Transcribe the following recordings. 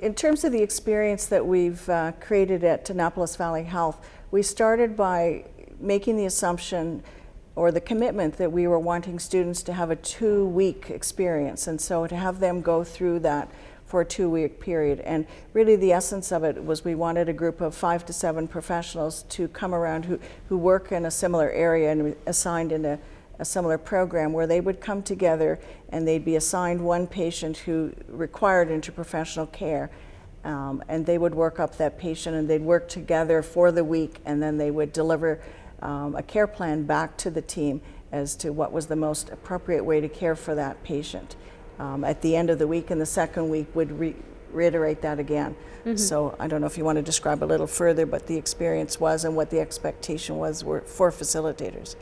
in terms of the experience that we've created at Annapolis Valley Health, we started by making the assumption or the commitment that we were wanting students to have a 2-week experience, and so to have them go through that for a 2-week period. And really the essence of it was we wanted a group of 5 to 7 professionals to come around who work in a similar area and assigned in a similar program, where they would come together and they'd be assigned one patient who required interprofessional care, and they would work up that patient, and they'd work together for the week, and then they would deliver a care plan back to the team as to what was the most appropriate way to care for that patient. At the end of the week, in the second week, would reiterate that again. Mm-hmm. So I don't know if you want to describe a little further, but the experience was and what the expectation was for facilitators.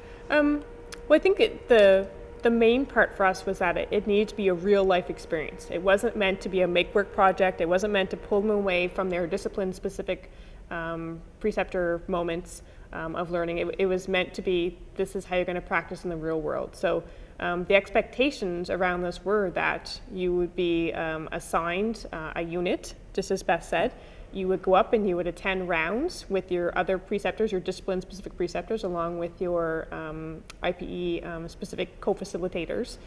Well, I think the main part for us was that it needed to be a real life experience. It wasn't meant to be a make-work project. It wasn't meant to pull them away from their discipline-specific preceptor moments of learning. It was meant to be, this is how you're going to practice in the real world. So the expectations around this were that you would be assigned a unit, just as Beth said. You would go up and you would attend rounds with your other preceptors, your discipline-specific preceptors, along with your IPE-specific co-facilitators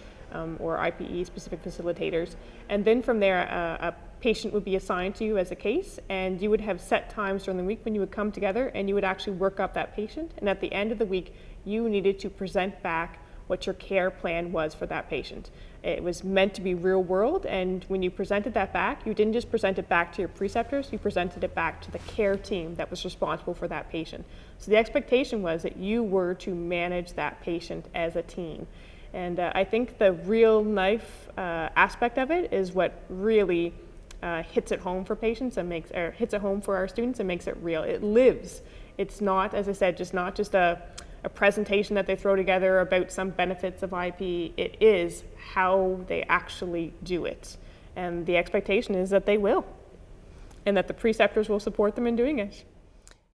or IPE-specific facilitators. And then from there, a patient would be assigned to you as a case, and you would have set times during the week when you would come together and you would actually work up that patient. And at the end of the week, you needed to present back what your care plan was for that patient. It was meant to be real world, and when you presented that back, you didn't just present it back to your preceptors, you presented it back to the care team that was responsible for that patient. So the expectation was that you were to manage that patient as a team. And I think the real life aspect of it is what really hits it home for patients and hits it home for our students and makes it real. It lives. It's not, as I said, not just a presentation that they throw together about some benefits of IP. It is how they actually do it. And the expectation is that they will, and that the preceptors will support them in doing it.